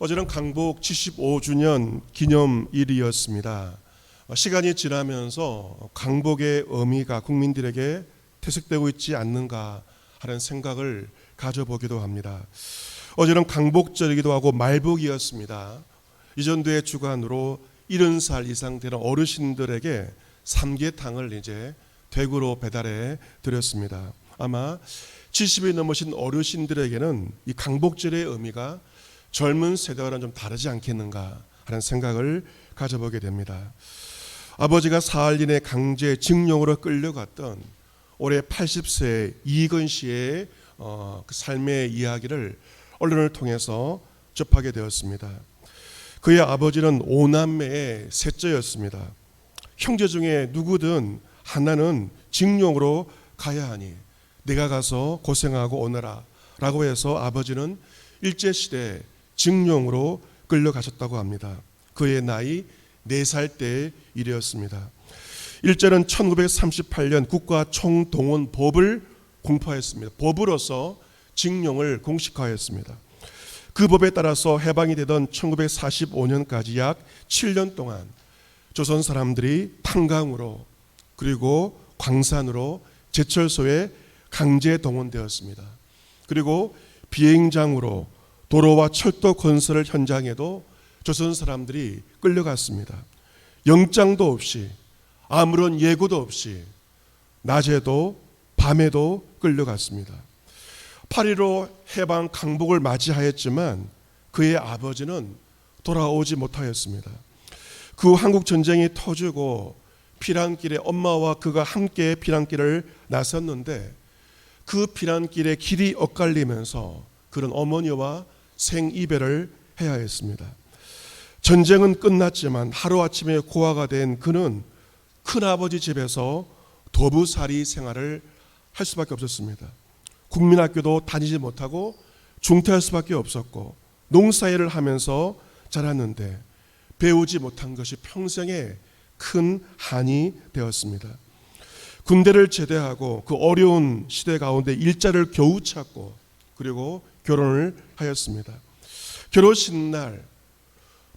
어제는 강복 75주년 기념일이었습니다. 시간이 지나면서 강복의 의미가 국민들에게 퇴색되고 있지 않는가 하는 생각을 가져보기도 합니다. 어제는 강복절이기도 하고 말복이었습니다. 이전도의 주관으로 70살 이상 되는 어르신들에게 삼계탕을 이제 댁으로 배달해 드렸습니다. 아마 70이 넘으신 어르신들에게는 이 강복절의 의미가 젊은 세대와는 좀 다르지 않겠는가 하는 생각을 가져보게 됩니다. 아버지가 사흘 이내 강제 징용으로 끌려갔던 올해 80세 이익은 씨의 그 삶의 이야기를 언론을 통해서 접하게 되었습니다. 그의 아버지는 5남매의 셋째였습니다. 형제 중에 누구든 하나는 징용으로 가야 하니 내가 가서 고생하고 오너라 라고 해서 아버지는 일제시대 징용으로 끌려가셨다고 합니다. 그의 나이 4살 때의 일이었습니다. 일제는 1938년 국가총동원법을 공포했습니다. 법으로서 징용을 공식화했습니다. 그 법에 따라서 해방이 되던 1945년까지 약 7년 동안 조선 사람들이 탄광으로 그리고 광산으로 제철소에 강제 동원되었습니다. 그리고 비행장으로 도로와 철도 건설 현장에도 조선 사람들이 끌려갔습니다. 영장도 없이 아무런 예고도 없이 낮에도 밤에도 끌려갔습니다. 8.15 해방 강복을 맞이하였지만 그의 아버지는 돌아오지 못하였습니다. 그 한국전쟁이 터지고 피난길에 엄마와 그가 함께 피난길을 나섰는데 그 피난길에 길이 엇갈리면서 그런 어머니와 생이별을 해야 했습니다. 전쟁은 끝났지만 하루아침에 고아가 된 그는 큰아버지 집에서 도부살이 생활을 할 수밖에 없었습니다. 국민학교도 다니지 못하고 중퇴할 수밖에 없었고 농사일을 하면서 자랐는데 배우지 못한 것이 평생의 큰 한이 되었습니다. 군대를 제대하고 그 어려운 시대 가운데 일자를 겨우 찾고 그리고 결혼을 하였습니다. 결혼식 날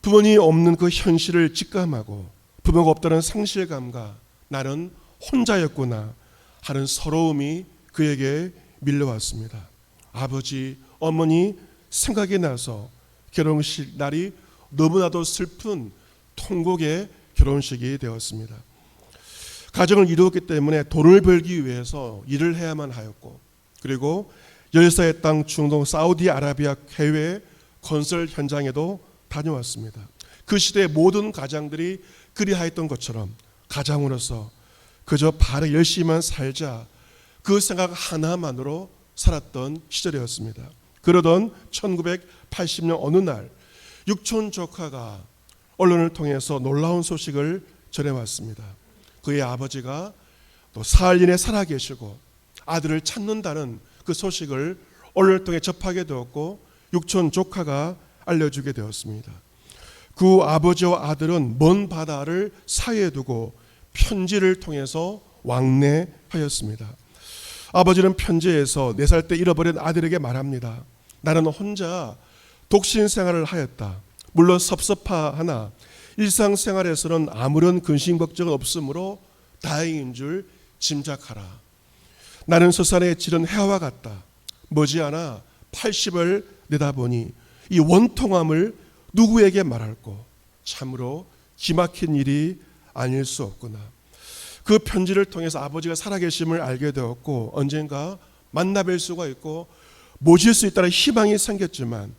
부모님이 없는 그 현실을 직감하고 부모가 없다는 상실감과 나는 혼자였구나 하는 서러움이 그에게 밀려왔습니다. 아버지, 어머니 생각이 나서 결혼식 날이 너무나도 슬픈 통곡의 결혼식이 되었습니다. 가정을 이루었기 때문에 돈을 벌기 위해서 일을 해야만 하였고 그리고 열사의 땅 중동 사우디아라비아 해외 건설 현장에도 다녀왔습니다. 그 시대의 모든 가장들이 그리하였던 것처럼 가장으로서 그저 바르게 열심히만 살자 그 생각 하나만으로 살았던 시절이었습니다. 그러던 1980년 어느 날 육촌 조카가 언론을 통해서 놀라운 소식을 전해왔습니다. 그의 아버지가 또 사흘 이내 살아계시고 아들을 찾는다는 그 소식을 언론을 통해 접하게 되었고 육촌 조카가 알려주게 되었습니다. 그 아버지와 아들은 먼 바다를 사이에 두고 편지를 통해서 왕래하였습니다. 아버지는 편지에서 4살 때 잃어버린 아들에게 말합니다. 나는 혼자 독신 생활을 하였다. 물론 섭섭하나 일상생활에서는 아무런 근심 걱정은 없으므로 다행인 줄 짐작하라. 나는 서산의 질은 해와 같다. 머지않아 80을 내다보니 이 원통함을 누구에게 말할꼬. 참으로 기막힌 일이 아닐 수 없구나. 그 편지를 통해서 아버지가 살아계심을 알게 되었고 언젠가 만나뵐 수가 있고 모실 수 있다는 희망이 생겼지만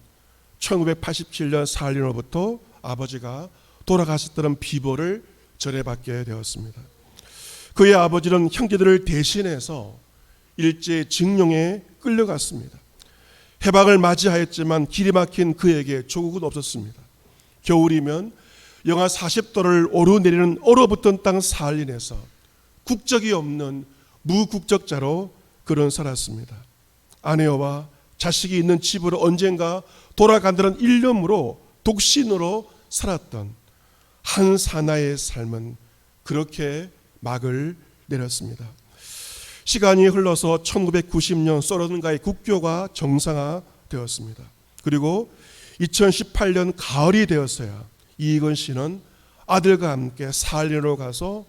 1987년 사흘로부터 아버지가 돌아가셨다는 비보를 전해받게 되었습니다. 그의 아버지는 형제들을 대신해서 일제 징용에 끌려갔습니다. 해방을 맞이하였지만 길이 막힌 그에게 조국은 없었습니다. 겨울이면 영하 40도를 오르내리는 얼어붙은 땅 사할린에서 국적이 없는 무국적자로 그는 살았습니다. 아내와 자식이 있는 집으로 언젠가 돌아간다는 일념으로 독신으로 살았던 한 사나이의 삶은 그렇게 막을 내렸습니다. 시간이 흘러서 1990년 소련과의 국교가 정상화되었습니다. 그리고 2018년 가을이 되었어야 이익원 씨는 아들과 함께 사할린으로 가서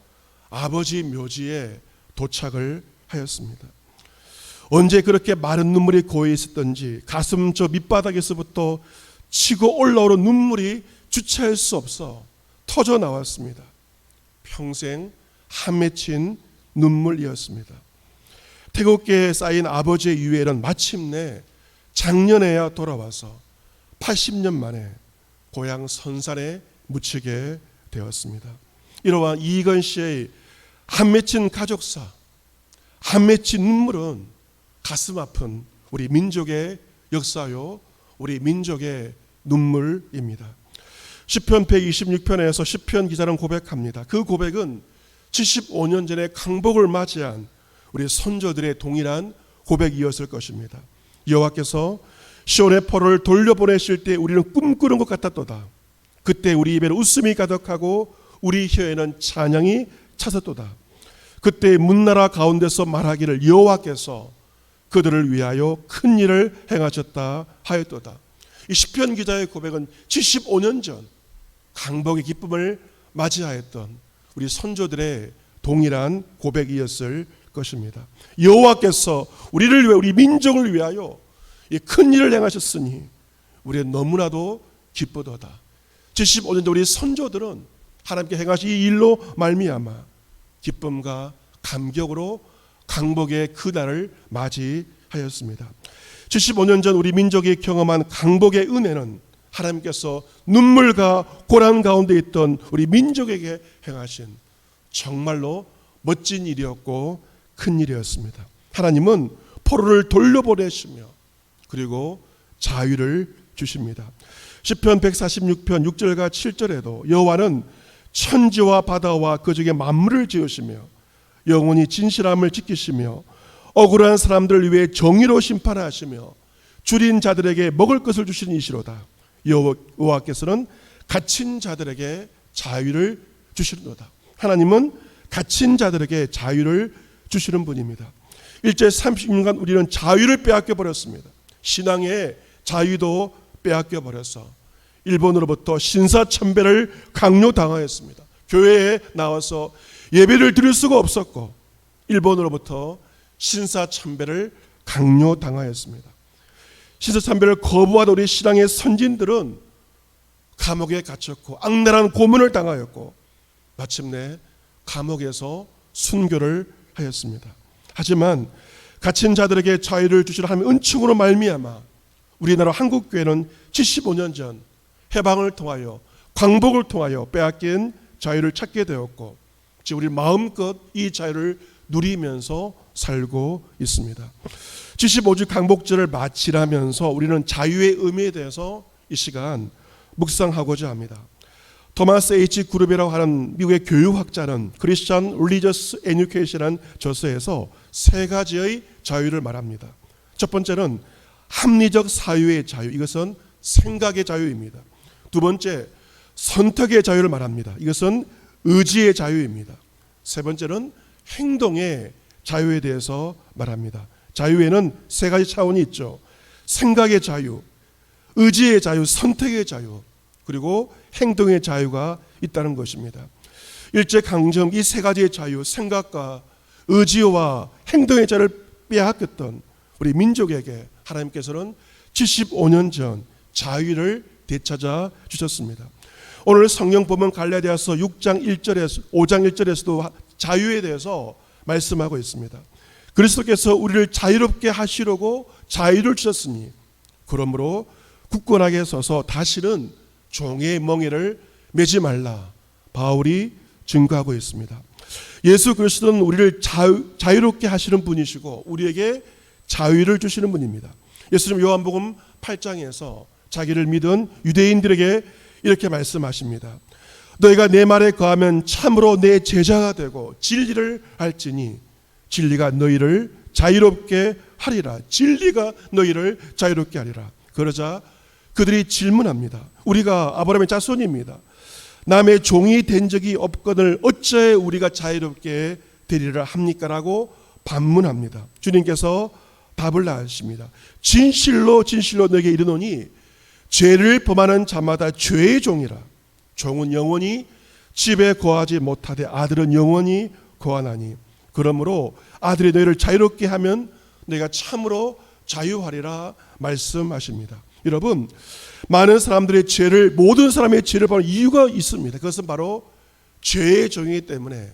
아버지 묘지에 도착을 하였습니다. 언제 그렇게 마른 눈물이 고여 있었던지 가슴 저 밑바닥에서부터 치고 올라오는 눈물이 주체할 수 없어 터져 나왔습니다. 평생 한 맺힌 눈물이었습니다. 태국계에 쌓인 아버지의 유해는 마침내 작년에야 돌아와서 80년 만에 고향 선산에 묻히게 되었습니다. 이러한 이익원 씨의 한 맺힌 가족사, 한 맺힌 눈물은 가슴 아픈 우리 민족의 역사요, 우리 민족의 눈물입니다. 시편 126편에서 시편 기자는 고백합니다. 그 고백은 75년 전에 강복을 맞이한 우리 선조들의 동일한 고백이었을 것입니다. 여호와께서 시온의 포로를 돌려보내실 때 우리는 꿈꾸는 것 같았도다. 그때 우리 입에는 웃음이 가득하고 우리 혀에는 찬양이 차섰도다. 그때 문나라 가운데서 말하기를 여호와께서 그들을 위하여 큰 일을 행하셨다 하였도다. 이 시편 기자의 고백은 75년 전 강복의 기쁨을 맞이하였던 우리 선조들의 동일한 고백이었을 것입니다. 여호와께서 우리를 위해 우리 민족을 위하여 큰 일을 행하셨으니 우리는 너무나도 기쁘도다. 75년 전 우리 선조들은 하나님께 행하신 이 일로 말미암아 기쁨과 감격으로 강복의 그 날을 맞이하였습니다. 75년 전 우리 민족이 경험한 강복의 은혜는 하나님께서 눈물과 고난 가운데 있던 우리 민족에게 행하신 정말로 멋진 일이었고 큰 일이었습니다. 하나님은 포로를 돌려보내시며 그리고 자유를 주십니다. 시편 146편 6절과 7절에도 여호와는 천지와 바다와 그 중에 만물을 지으시며 영원히 진실함을 지키시며 억울한 사람들을 위해 정의로 심판하시며 줄인 자들에게 먹을 것을 주시는 이시로다. 여호와께서는 갇힌 자들에게 자유를 주시는도다. 하나님은 갇힌 자들에게 자유를 주시는 분입니다. 일제 30년간 우리는 자유를 빼앗겨 버렸습니다. 신앙의 자유도 빼앗겨 버려서 일본으로부터 신사참배를 강요당하였습니다. 교회에 나와서 예배를 드릴 수가 없었고 일본으로부터 신사참배를 강요당하였습니다. 신사참배를 거부하던 우리 신앙의 선진들은 감옥에 갇혔고 악랄한 고문을 당하였고 마침내 감옥에서 순교를 하였습니다. 하지만 갇힌 자들에게 자유를 주시는 하나님의 은총으로 말미암아 우리나라 한국교회는 75년 전 해방을 통하여 광복을 통하여 빼앗긴 자유를 찾게 되었고 지금 우리 마음껏 이 자유를 누리면서 살고 있습니다. 75주 강복절을 마치라면서 우리는 자유의 의미에 대해서 이 시간 묵상하고자 합니다. 토마스 H. 그룹이라고 하는 미국의 교육학자는 크리스천 릴리저스 에듀케이션이라는 저서에서 세 가지의 자유를 말합니다. 첫 번째는 합리적 사유의 자유, 이것은 생각의 자유입니다. 두 번째, 선택의 자유를 말합니다. 이것은 의지의 자유입니다. 세 번째는 행동의 자유에 대해서 말합니다. 자유에는 세 가지 차원이 있죠. 생각의 자유, 의지의 자유, 선택의 자유, 그리고 행동의 자유가 있다는 것입니다. 일제강점 이 세 가지의 자유, 생각과 의지와 행동의 자유를 빼앗겼던 우리 민족에게 하나님께서는 75년 전 자유를 되찾아 주셨습니다. 오늘 성경 보면 갈라디아서 6장 1절에서 5장 1절에서도 자유에 대해서 말씀하고 있습니다. 그리스도께서 우리를 자유롭게 하시려고 자유를 주셨으니 그러므로 굳건하게 서서 다시는 종의 멍에를 매지 말라 바울이 증거하고 있습니다. 예수 그리스도는 우리를 자유롭게 하시는 분이시고 우리에게 자유를 주시는 분입니다. 예수님 요한복음 8장에서 자기를 믿은 유대인들에게 이렇게 말씀하십니다. 너희가 내 말에 거하면 참으로 내 제자가 되고 진리를 알지니 진리가 너희를 자유롭게 하리라. 진리가 너희를 자유롭게 하리라. 그러자 그들이 질문합니다. 우리가 아브라함의 자손입니다. 남의 종이 된 적이 없거늘 어찌 우리가 자유롭게 되리라 합니까? 라고 반문합니다. 주님께서 답을 하십니다. 진실로 진실로 너에게 이르노니 죄를 범하는 자마다 죄의 종이라. 종은 영원히 집에 거하지 못하되 아들은 영원히 거하나니 그러므로 아들이 너희를 자유롭게 하면 너희가 참으로 자유하리라 말씀하십니다. 여러분, 많은 사람들의 죄를, 모든 사람의 죄를 범하는 이유가 있습니다. 그것은 바로 죄의 종이기 때문에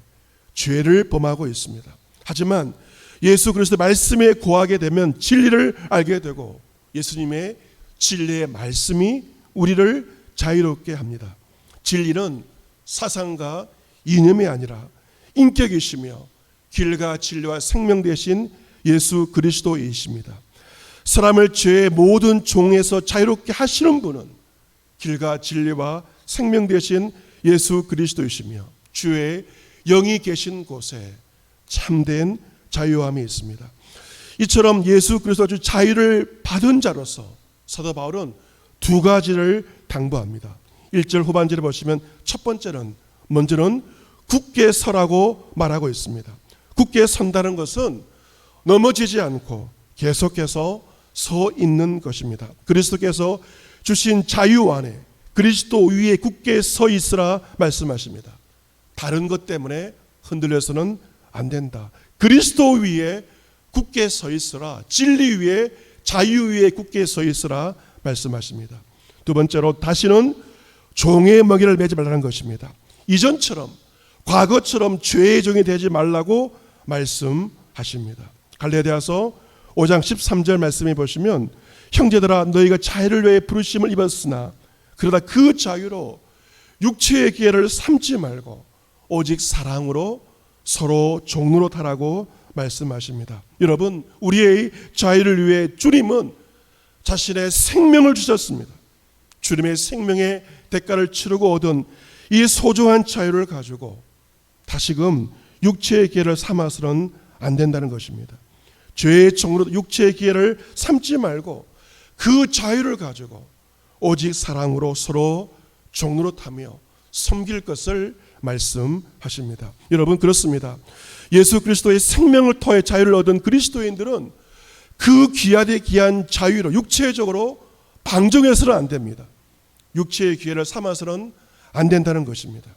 죄를 범하고 있습니다. 하지만 예수 그리스도 말씀에 거하게 되면 진리를 알게 되고 예수님의 진리의 말씀이 우리를 자유롭게 합니다. 진리는 사상과 이념이 아니라 인격이시며 길과 진리와 생명 되신 예수 그리스도이십니다. 사람을 죄의 모든 종에서 자유롭게 하시는 분은 길과 진리와 생명 되신 예수 그리스도이시며 주의 영이 계신 곳에 참된 자유함이 있습니다. 이처럼 예수 그리스도가 주 자유를 받은 자로서 사도 바울은 두 가지를 당부합니다. 1절 후반절에 보시면 첫 번째는 먼저는 굳게 서라고 말하고 있습니다. 굳게 선다는 것은 넘어지지 않고 계속해서 서 있는 것입니다. 그리스도께서 주신 자유 안에 그리스도 위에 굳게 서 있으라 말씀하십니다. 다른 것 때문에 흔들려서는 안 된다. 그리스도 위에 굳게 서 있으라. 진리 위에, 자유 위에 굳게 서 있으라 말씀하십니다. 두 번째로 다시는 종의 먹이를 매지 말라는 것입니다. 이전처럼, 과거처럼 죄의 종이 되지 말라고 말씀하십니다. 갈라디아서 5장 13절 말씀해 보시면 형제들아 너희가 자유를 위해 부르심을 입었으나 그러다 그 자유로 육체의 기회를 삼지 말고 오직 사랑으로 서로 종로로 타라고 말씀하십니다. 여러분, 우리의 자유를 위해 주님은 자신의 생명을 주셨습니다. 주님의 생명의 대가를 치르고 얻은 이 소중한 자유를 가지고 다시금 육체의 기회를 삼아서는 안 된다는 것입니다. 죄의 종으로 육체의 기회를 삼지 말고 그 자유를 가지고 오직 사랑으로 서로 종으로 타며 섬길 것을 말씀하십니다. 여러분, 그렇습니다. 예수 그리스도의 생명을 통해 자유를 얻은 그리스도인들은 그 귀하되 귀한 자유로 육체적으로 방종해서는 안 됩니다. 육체의 기회를 삼아서는 안 된다는 것입니다.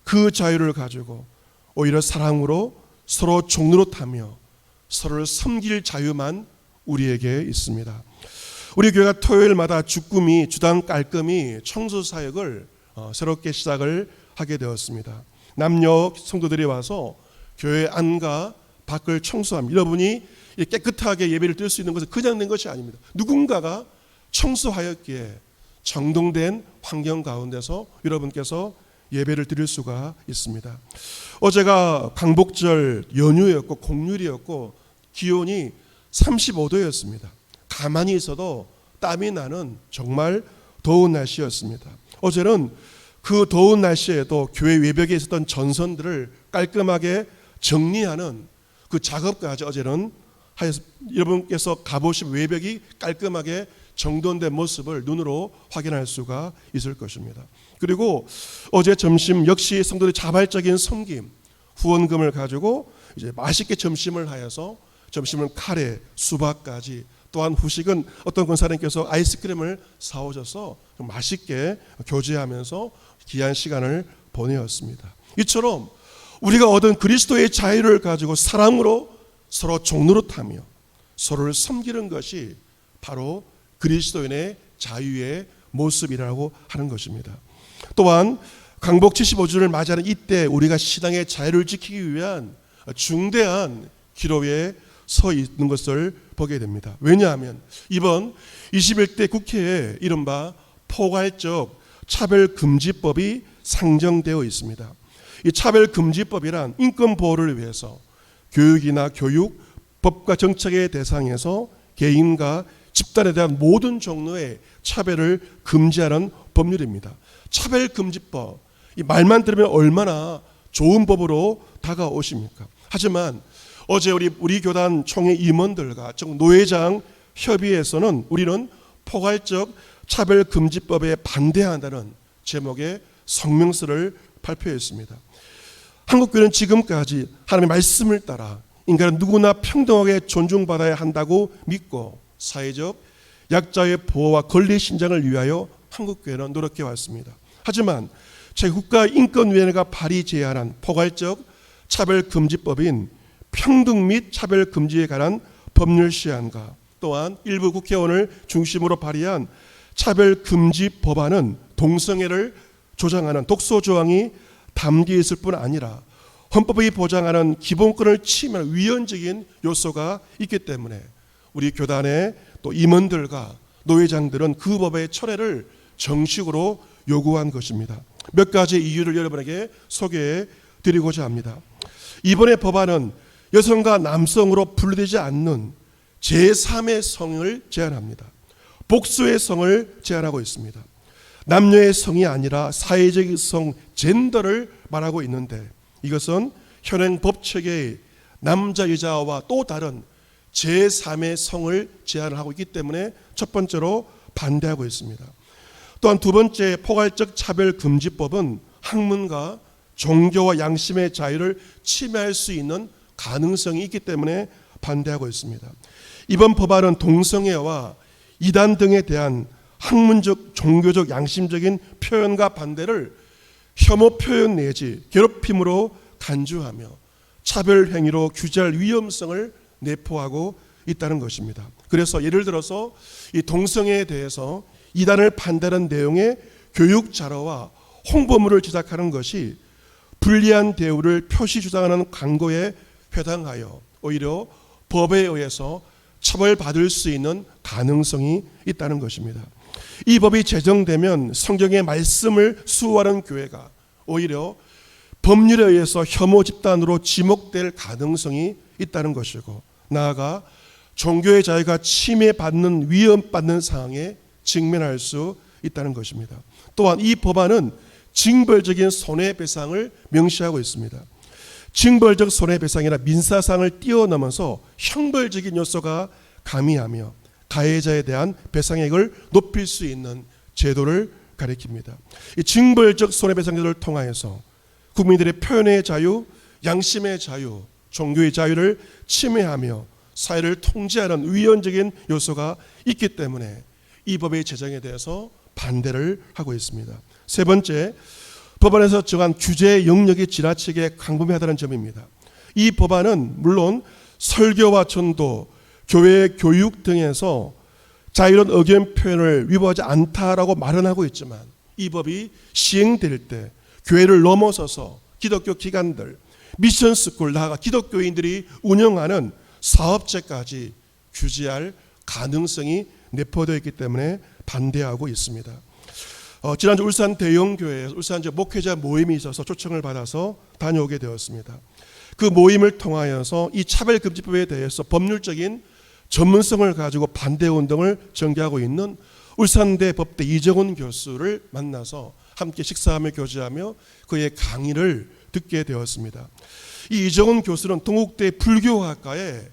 그 자유를 가지고 오히려 사랑으로 서로 종로로 타며 서로를 섬길 자유만 우리에게 있습니다. 우리 교회가 토요일마다 주꾸미, 주당 깔끔이 청소 사역을 새롭게 시작을 하게 되었습니다. 남녀 성도들이 와서 교회 안과 밖을 청소합니다. 여러분이 깨끗하게 예배를 드릴 수 있는 것은 그냥 된 것이 아닙니다. 누군가가 청소하였기에 정돈된 환경 가운데서 여러분께서 예배를 드릴 수가 있습니다. 어제가 광복절 연휴였고 공휴일이었고 기온이 35도였습니다. 가만히 있어도 땀이 나는 정말 더운 날씨였습니다. 어제는 그 더운 날씨에도 교회 외벽에 있었던 전선들을 깔끔하게 정리하는 그 작업까지 어제는 여러분께서 가보신 외벽이 깔끔하게 정돈된 모습을 눈으로 확인할 수가 있을 것입니다. 그리고 어제 점심 역시 성도들의 자발적인 섬김, 후원금을 가지고 이제 맛있게 점심을 하여서 점심은 카레, 수박까지 또한 후식은 어떤 권사님께서 아이스크림을 사오셔서 맛있게 교제하면서 귀한 시간을 보내었습니다. 이처럼 우리가 얻은 그리스도의 자유를 가지고 사랑으로 서로 종로로 타며 서로를 섬기는 것이 바로 그리스도인의 자유의 모습이라고 하는 것입니다. 또한 광복 75주를 맞이하는 이때 우리가 신앙의 자유를 지키기 위한 중대한 기로에 서 있는 것을 보게 됩니다. 왜냐하면 이번 21대 국회에 이른바 포괄적 차별금지법이 상정되어 있습니다. 이 차별금지법이란 인권보호를 위해서 교육이나 교육, 법과 정책의 대상에서 개인과 집단에 대한 모든 종류의 차별을 금지하는 법률입니다. 차별금지법, 이 말만 들으면 얼마나 좋은 법으로 다가오십니까? 하지만 어제 우리 교단 총회 임원들과 노회장 협의회에서는 우리는 포괄적 차별금지법에 반대한다는 제목의 성명서를 발표했습니다. 한국교회는 지금까지 하나님의 말씀을 따라 인간은 누구나 평등하게 존중받아야 한다고 믿고 사회적 약자의 보호와 권리 신장을 위하여 한국교회는 노력해 왔습니다. 하지만 제국가인권위원회가 발의 제안한 포괄적 차별금지법인 평등 및 차별금지에 관한 법률 시안과 또한 일부 국회의원을 중심으로 발의한 차별금지 법안은 동성애를 조장하는 독소조항이 담겨 있을 뿐 아니라 헌법이 보장하는 기본권을 침해하는 위헌적인 요소가 있기 때문에 우리 교단의 또 임원들과 노회장들은 그 법의 철회를 정식으로 요구한 것입니다. 몇 가지 이유를 여러분에게 소개해 드리고자 합니다. 이번의 법안은 여성과 남성으로 분리되지 않는 제3의 성을 제한합니다. 복수의 성을 제한하고 있습니다. 남녀의 성이 아니라 사회적인 성, 젠더를 말하고 있는데 이것은 현행 법체계의 남자, 여자와 또 다른 제3의 성을 제한을 하고 있기 때문에 첫 번째로 반대하고 있습니다. 또한 두 번째 포괄적 차별금지법은 학문과 종교와 양심의 자유를 침해할 수 있는 가능성이 있기 때문에 반대하고 있습니다. 이번 법안은 동성애와 이단 등에 대한 학문적, 종교적, 양심적인 표현과 반대를 혐오 표현 내지 괴롭힘으로 간주하며 차별 행위로 규제할 위험성을 내포하고 있다는 것입니다. 그래서 예를 들어서 이 동성애에 대해서 이단을 반대하는 내용의 교육 자료와 홍보물을 제작하는 것이 불리한 대우를 표시 주장하는 광고에 해당하여 오히려 법에 의해서 처벌받을 수 있는 가능성이 있다는 것입니다. 이 법이 제정되면 성경의 말씀을 수호하는 교회가 오히려 법률에 의해서 혐오 집단으로 지목될 가능성이 있다는 것이고 나아가 종교의 자유가 침해받는 위협받는 상황에 직면할 수 있다는 것입니다. 또한 이 법안은 징벌적인 손해배상을 명시하고 있습니다. 징벌적 손해배상이나 민사상을 뛰어넘어서 형벌적인 요소가 가미하며 가해자에 대한 배상액을 높일 수 있는 제도를 가리킵니다. 이 징벌적 손해배상제도를 통하여서 국민들의 표현의 자유, 양심의 자유, 종교의 자유를 침해하며 사회를 통제하는 위헌적인 요소가 있기 때문에 이 법의 제정에 대해서 반대를 하고 있습니다. 세 번째, 법안에서 정한 규제 영역이 지나치게 광범위하다는 점입니다. 이 법안은 물론 설교와 전도, 교회 교육 등에서 자유로운 의견 표현을 위반하지 않다라고 말은 하고 있지만 이 법이 시행될 때 교회를 넘어서서 기독교 기관들, 미션스쿨, 나아가 기독교인들이 운영하는 사업체까지 규제할 가능성이 내포되어 있기 때문에 반대하고 있습니다. 지난주 울산 대형교회에서 울산 목회자 모임이 있어서 초청을 받아서 다녀오게 되었습니다. 그 모임을 통하여서 이 차별금지법에 대해서 법률적인 전문성을 가지고 반대운동을 전개하고 있는 울산대 법대 이정훈 교수를 만나서 함께 식사하며 교제하며 그의 강의를 듣게 되었습니다. 이 이정훈 교수는 동국대 불교학과에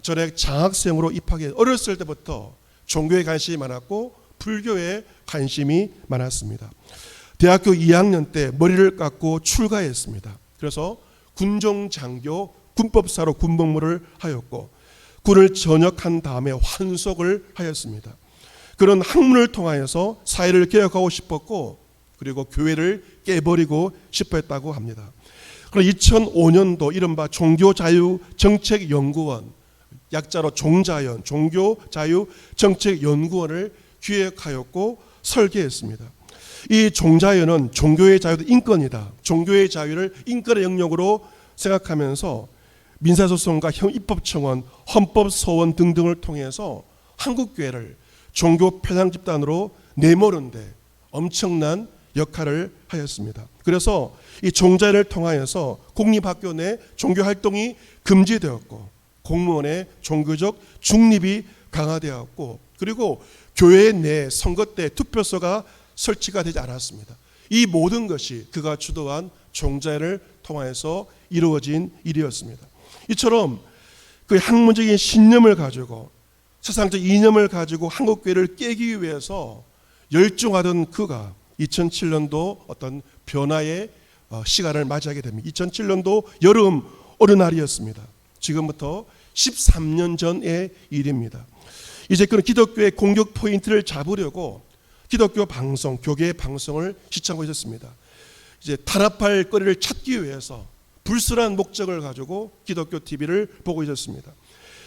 전에 장학생으로 입학해 어렸을 때부터 종교에 관심이 많았고 불교에 관심이 많았습니다. 대학교 2학년 때 머리를 깎고 출가했습니다. 그래서 군종장교 군법사로 군복무를 하였고 군을 전역한 다음에 환속을 하였습니다. 그런 학문을 통하여서 사회를 개혁하고 싶었고 그리고 교회를 깨버리고 싶어 했다고 합니다. 그럼 2005년도 이른바 종교자유정책연구원, 약자로 종자연, 종교자유정책연구원을 기획하였고 설계했습니다. 이 종자연은 종교의 자유도 인권이다. 종교의 자유를 인권의 영역으로 생각하면서 민사소송과 입법청원, 헌법소원 등등을 통해서 한국교회를 종교 편향 집단으로 내모는데 엄청난 역할을 하였습니다. 그래서 이 종자연을 통하여서 공립학교 내 종교활동이 금지되었고 공무원의 종교적 중립이 강화되었고 그리고 교회 내 선거 때 투표소가 설치가 되지 않았습니다. 이 모든 것이 그가 주도한 종자연을 통하여서 이루어진 일이었습니다. 이처럼 그 학문적인 신념을 가지고 세상적 이념을 가지고 한국교회를 깨기 위해서 열중하던 그가 2007년도 어떤 변화의 시간을 맞이하게 됩니다. 2007년도 여름 어느 날이었습니다. 지금부터 13년 전의 일입니다. 이제 그런 기독교의 공격 포인트를 잡으려고 기독교 방송, 교계 방송을 시청하고 있었습니다. 이제 탄압할 거리를 찾기 위해서 불순한 목적을 가지고 기독교 TV를 보고 있었습니다.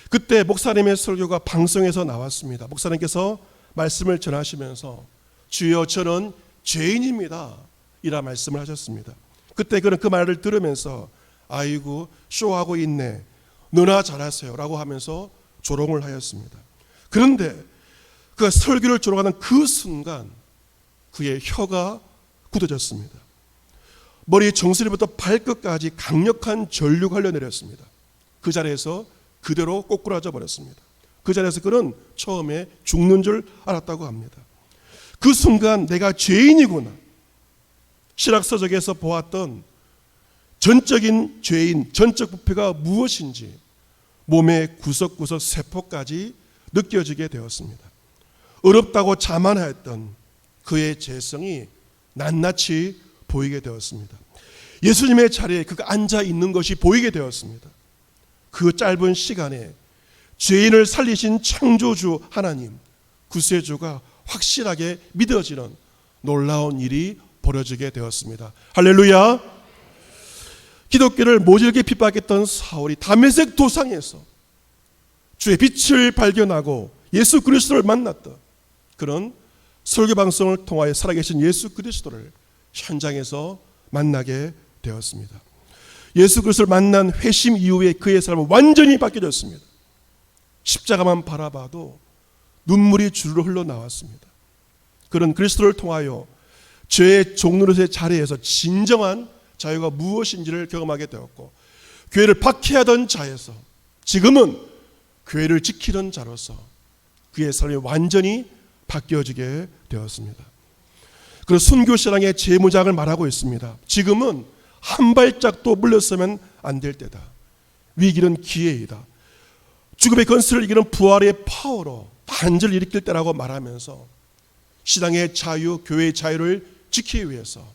그때 목사님의 설교가 방송에서 나왔습니다. 목사님께서 말씀을 전하시면서 주여 저는 죄인입니다 이라 말씀을 하셨습니다. 그때 그는 그 말을 들으면서 아이고 쇼하고 있네, 너나 잘하세요 라고 하면서 조롱을 하였습니다. 그런데 그가 설교를 조롱하는 그 순간 그의 혀가 굳어졌습니다. 머리 정수리부터 발끝까지 강력한 전류가 흘러내렸습니다. 그 자리에서 그대로 꼬꾸라져 버렸습니다. 그 자리에서 그는 처음에 죽는 줄 알았다고 합니다. 그 순간 내가 죄인이구나, 신학서적에서 보았던 전적인 죄인, 전적 부패가 무엇인지 몸의 구석구석 세포까지 느껴지게 되었습니다. 어렵다고 자만하였던 그의 죄성이 낱낱이 보이게 되었습니다. 예수님의 자리에 그가 앉아 있는 것이 보이게 되었습니다. 그 짧은 시간에 죄인을 살리신 창조주 하나님, 구세주가 확실하게 믿어지는 놀라운 일이 벌어지게 되었습니다. 할렐루야. 기독교를 모질게 핍박했던 사울이 다메섹 도상에서 주의 빛을 발견하고 예수 그리스도를 만났던 그런 설교 방송을 통하여 살아계신 예수 그리스도를 현장에서 만나게 되었습니다. 예수 그리스도를 만난 회심 이후에 그의 삶은 완전히 바뀌어졌습니다. 십자가만 바라봐도 눈물이 주르르 흘러나왔습니다. 그런 그리스도를 통하여 죄의 종노릇의 자리에서 진정한 자유가 무엇인지를 경험하게 되었고, 교회를 박해하던 자에서 지금은 교회를 지키는 자로서 그의 삶이 완전히 바뀌어지게 되었습니다. 그리고 순교신앙의 재무장을 말하고 있습니다. 지금은 한 발짝도 물러서면 안 될 때다. 위기는 기회이다. 죽음의 건설을 이기는 부활의 파워로 반전을 일으킬 때라고 말하면서 신앙의 자유, 교회의 자유를 지키기 위해서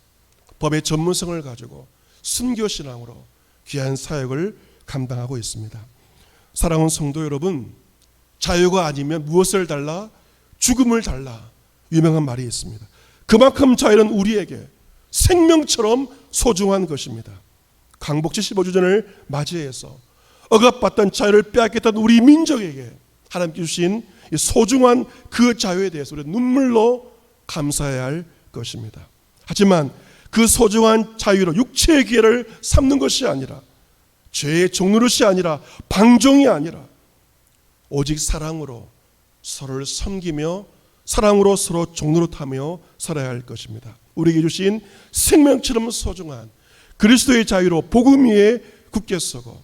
법의 전문성을 가지고 순교신앙으로 귀한 사역을 감당하고 있습니다. 사랑하는 성도 여러분, 자유가 아니면 무엇을 달라? 죽음을 달라. 유명한 말이 있습니다. 그만큼 자유는 우리에게 생명처럼 소중한 것입니다. 광복 75주년을 맞이해서 억압받던 자유를 빼앗겼던 우리 민족에게 하나님께 주신 소중한 그 자유에 대해서 우리는 눈물로 감사해야 할 것입니다. 하지만 그 소중한 자유로 육체의 기회를 삼는 것이 아니라, 죄의 종노릇이 아니라, 방종이 아니라 오직 사랑으로 서로를 섬기며 사랑으로 서로 종노릇하며 살아야 할 것입니다. 우리에게 주신 생명처럼 소중한 그리스도의 자유로 복음 위에 굳게 서고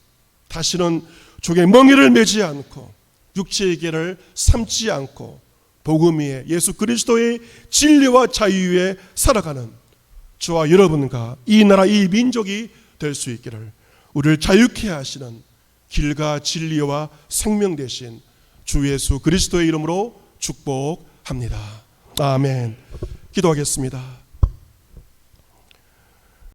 다시는 종의 멍에를 매지 않고 육체의 기회를 삼지 않고 복음 위에 예수 그리스도의 진리와 자유 위에 살아가는 저와 여러분과 이 나라 이 민족이 될 수 있기를 우리를 자유케 하시는 길과 진리와 생명 되신 주 예수 그리스도의 이름으로 축복합니다. 아멘. 기도하겠습니다.